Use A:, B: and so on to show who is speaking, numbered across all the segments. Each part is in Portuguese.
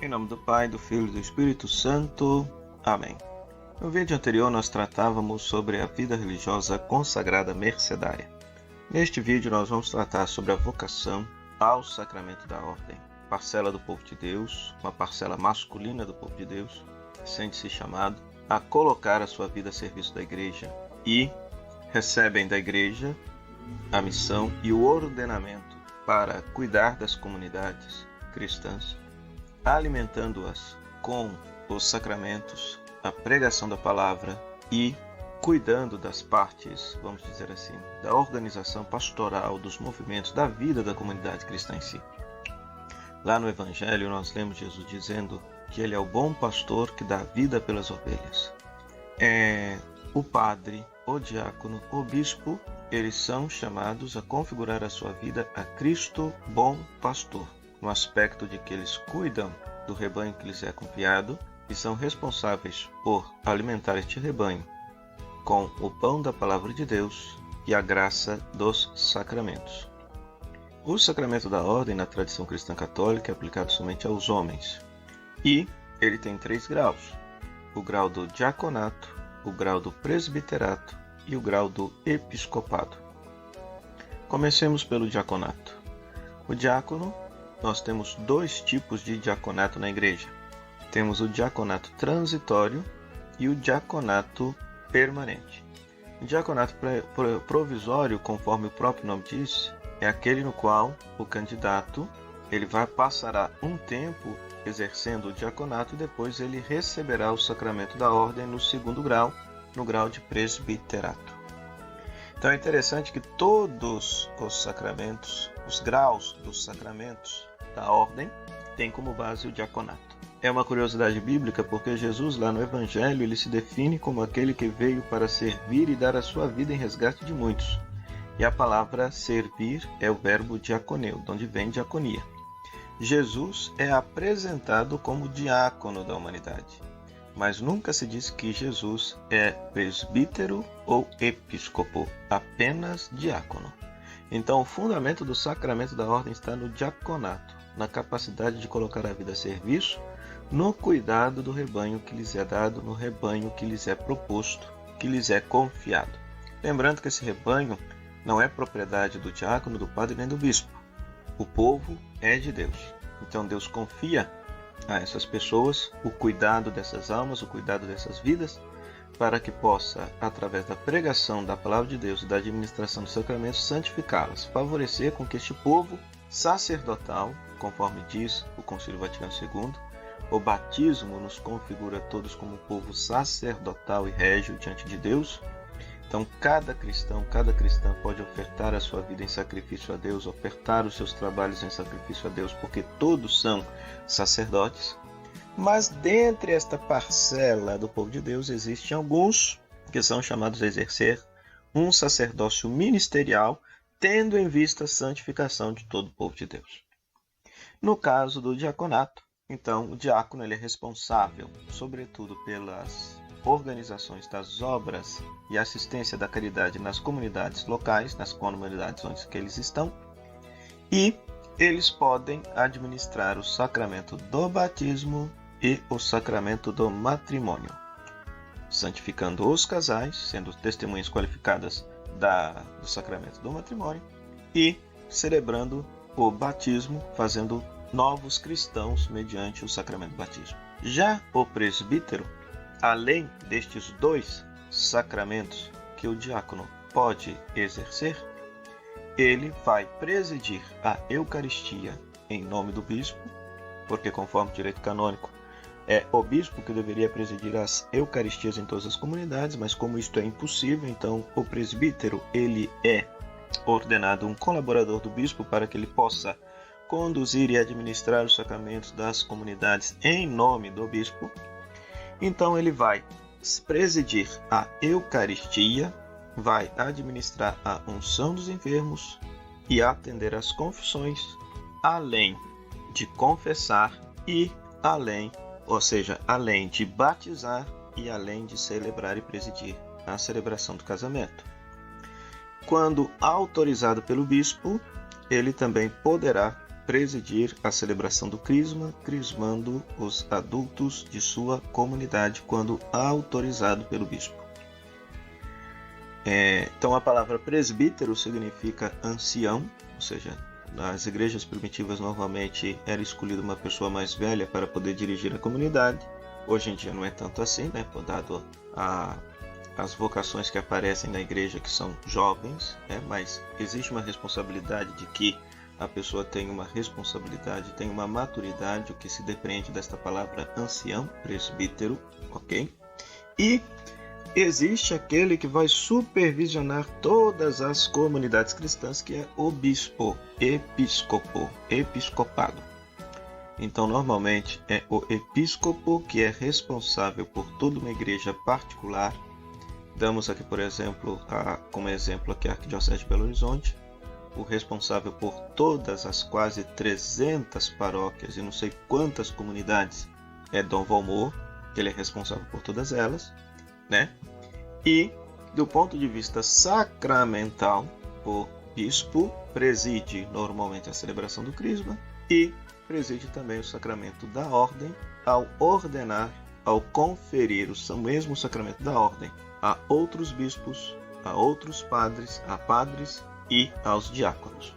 A: Em nome do Pai, do Filho e do Espírito Santo. Amém. No vídeo anterior nós tratávamos sobre a vida religiosa consagrada mercedária. Neste vídeo nós vamos tratar sobre a vocação ao sacramento da ordem. Parcela do povo de Deus, uma parcela masculina do povo de Deus, sente-se chamado a colocar a sua vida a serviço da igreja e recebem da igreja a missão e o ordenamento para cuidar das comunidades cristãs, alimentando-as com os sacramentos, a pregação da palavra e cuidando das partes, vamos dizer assim, da organização pastoral, dos movimentos, da vida da comunidade cristã em si. Lá no Evangelho nós lemos Jesus dizendo que ele é o bom pastor que dá vida pelas ovelhas. O padre, o diácono, o bispo, eles são chamados a configurar a sua vida a Cristo bom pastor, no aspecto de que eles cuidam do rebanho que lhes é confiado e são responsáveis por alimentar este rebanho com o pão da palavra de Deus e a graça dos sacramentos. O sacramento da ordem na tradição cristã católica é aplicado somente aos homens e ele tem 3 graus: o grau do diaconato, o grau do presbiterato e o grau do episcopado. Comecemos pelo diaconato. O diácono, nós temos 2 tipos de diaconato na igreja. Temos o diaconato transitório e o diaconato permanente. O diaconato provisório, conforme o próprio nome diz, é aquele no qual o candidato passará um tempo exercendo o diaconato e depois ele receberá o sacramento da ordem no 2º grau, no grau de presbiterato. Então é interessante que todos os sacramentos, os graus dos sacramentos da ordem, têm como base o diaconato. É uma curiosidade bíblica porque Jesus lá no Evangelho ele se define como aquele que veio para servir e dar a sua vida em resgate de muitos. E a palavra servir é o verbo diaconeu, de onde vem diaconia. Jesus é apresentado como diácono da humanidade, mas nunca se diz que Jesus é presbítero ou episcopo, apenas diácono. Então o fundamento do sacramento da ordem está no diaconato, na capacidade de colocar a vida a serviço, no cuidado do rebanho que lhes é dado, no rebanho que lhes é proposto, que lhes é confiado. Lembrando que esse rebanho não é propriedade do diácono, do padre nem do bispo. O povo é de Deus. Então Deus confia a essas pessoas o cuidado dessas almas, o cuidado dessas vidas, para que possa, através da pregação da palavra de Deus e da administração dos sacramentos, santificá-las, favorecer com que este povo sacerdotal, conforme diz o Concílio Vaticano II, o batismo nos configura todos como povo sacerdotal e régio diante de Deus. Então cada cristão, cada cristã pode ofertar a sua vida em sacrifício a Deus, ofertar os seus trabalhos em sacrifício a Deus, porque todos são sacerdotes. Mas dentre esta parcela do povo de Deus existem alguns que são chamados a exercer um sacerdócio ministerial, tendo em vista a santificação de todo o povo de Deus. No caso do diaconato, então o diácono ele é responsável, sobretudo, pelas organizações das obras e assistência da caridade nas comunidades locais, nas comunidades onde eles estão, e eles podem administrar o sacramento do batismo e o sacramento do matrimônio, santificando os casais, sendo testemunhas qualificadas do sacramento do matrimônio, e celebrando o batismo, fazendo novos cristãos mediante o sacramento do batismo. Já o presbítero, além destes 2 sacramentos que o diácono pode exercer, ele vai presidir a Eucaristia em nome do bispo, porque conforme o direito canônico é o bispo que deveria presidir as Eucaristias em todas as comunidades, mas como isto é impossível, então o presbítero ele é ordenado um colaborador do bispo para que ele possa conduzir e administrar os sacramentos das comunidades em nome do bispo. Então ele vai presidir a Eucaristia, vai administrar a unção dos enfermos e atender às confissões, além de confessar e além de batizar e além de celebrar e presidir a celebração do casamento. Quando autorizado pelo bispo, ele também poderá presidir a celebração do crisma, crismando os adultos de sua comunidade quando autorizado pelo bispo. Então a palavra presbítero significa ancião, ou seja, nas igrejas primitivas normalmente era escolhida uma pessoa mais velha para poder dirigir a comunidade. Hoje em dia não é tanto assim, né? Dado as vocações que aparecem na igreja que são jovens, né? Mas existe uma responsabilidade de que a pessoa tem uma responsabilidade, tem uma maturidade, o que se depreende desta palavra ancião, presbítero, ok? E existe aquele que vai supervisionar todas as comunidades cristãs, que é o bispo, episcopado. Então, normalmente, é o episcopo que é responsável por toda uma igreja particular. Damos aqui, por exemplo, como exemplo aqui a Arquidiocese de Belo Horizonte, o responsável por todas as quase 300 paróquias e não sei quantas comunidades é Dom Valmor, que ele é responsável por todas elas, né? E, do ponto de vista sacramental, o bispo preside normalmente a celebração do crisma e preside também o sacramento da ordem ao ordenar, ao conferir o mesmo sacramento da ordem a outros bispos, a outros padres, a padres e aos diáconos.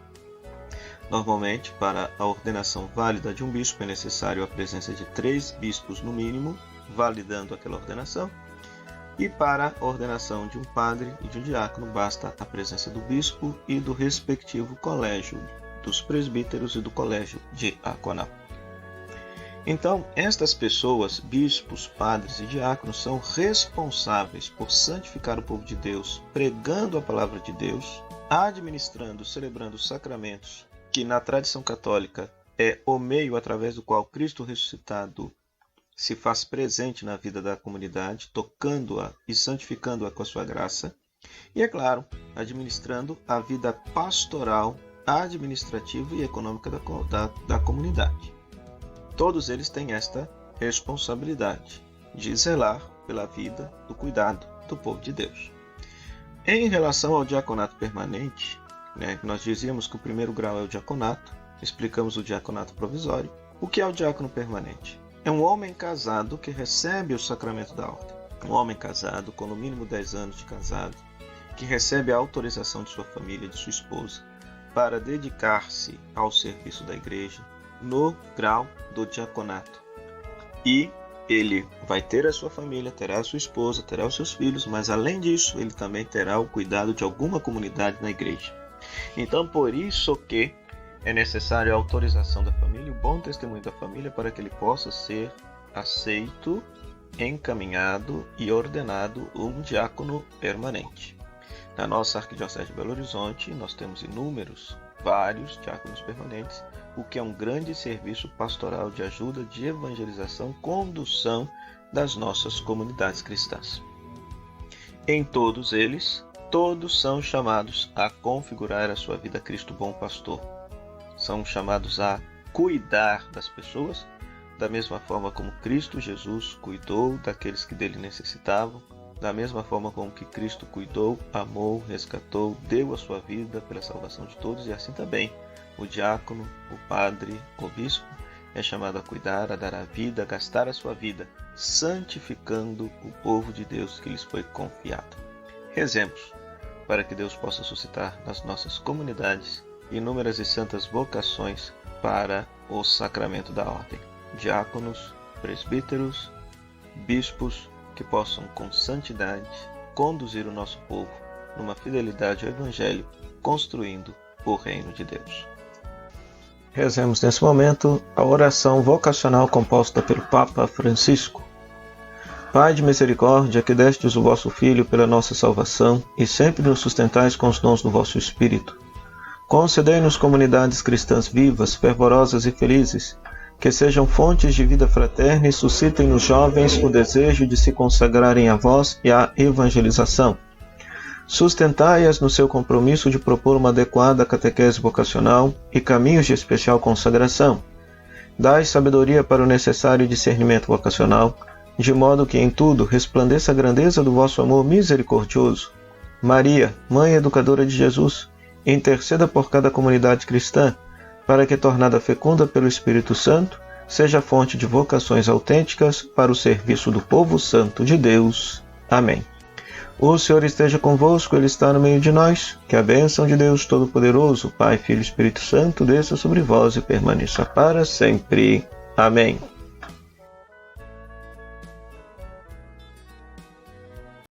A: Normalmente, para a ordenação válida de um bispo é necessário a presença de 3 bispos no mínimo, validando aquela ordenação. E para a ordenação de um padre e de um diácono basta a presença do bispo e do respectivo colégio dos presbíteros e do colégio diaconal. Então, estas pessoas, bispos, padres e diáconos, são responsáveis por santificar o povo de Deus, pregando a palavra de Deus, administrando, celebrando os sacramentos, que na tradição católica é o meio através do qual Cristo ressuscitado se faz presente na vida da comunidade, tocando-a e santificando-a com a sua graça. E, é claro, administrando a vida pastoral, administrativa e econômica da comunidade. Todos eles têm esta responsabilidade de zelar pela vida, do cuidado do povo de Deus. Em relação ao diaconato permanente, nós dizíamos que o primeiro grau é o diaconato, explicamos o diaconato provisório. O que é o diácono permanente? É um homem casado que recebe o sacramento da ordem. Um homem casado, com no mínimo 10 anos de casado, que recebe a autorização de sua família, de sua esposa, para dedicar-se ao serviço da igreja no grau do diaconato. E ele vai ter a sua família, terá a sua esposa, terá os seus filhos, mas além disso, ele também terá o cuidado de alguma comunidade na igreja. Então, por isso que é necessário a autorização da família e o bom testemunho da família para que ele possa ser aceito, encaminhado e ordenado um diácono permanente. Na nossa Arquidiocese de Belo Horizonte, nós temos vários diáconos permanentes, o que é um grande serviço pastoral de ajuda, de evangelização, condução das nossas comunidades cristãs. Em todos eles, todos são chamados a configurar a sua vida a Cristo bom pastor. São chamados a cuidar das pessoas, da mesma forma como Cristo Jesus cuidou daqueles que dele necessitavam, da mesma forma como que Cristo cuidou, amou, resgatou, deu a sua vida pela salvação de todos, e assim também o diácono, o padre, o bispo é chamado a cuidar, a dar a vida, a gastar a sua vida, santificando o povo de Deus que lhes foi confiado. Rezemos para que Deus possa suscitar nas nossas comunidades inúmeras e santas vocações para o sacramento da ordem. Diáconos, presbíteros, bispos que possam com santidade conduzir o nosso povo numa fidelidade ao Evangelho, construindo o reino de Deus. Rezemos nesse momento a oração vocacional composta pelo Papa Francisco. Pai de misericórdia, que destes o vosso Filho pela nossa salvação e sempre nos sustentais com os dons do vosso Espírito, concedei-nos comunidades cristãs vivas, fervorosas e felizes, que sejam fontes de vida fraterna e suscitem nos jovens o desejo de se consagrarem a vós e à evangelização. Sustentai-as no seu compromisso de propor uma adequada catequese vocacional e caminhos de especial consagração. Dai sabedoria para o necessário discernimento vocacional, de modo que em tudo resplandeça a grandeza do vosso amor misericordioso. Maria, Mãe Educadora de Jesus, interceda por cada comunidade cristã, para que, tornada fecunda pelo Espírito Santo, seja fonte de vocações autênticas para o serviço do povo santo de Deus. Amém. O Senhor esteja convosco, Ele está no meio de nós. Que a bênção de Deus Todo-Poderoso, Pai, Filho e Espírito Santo, desça sobre vós e permaneça para sempre. Amém.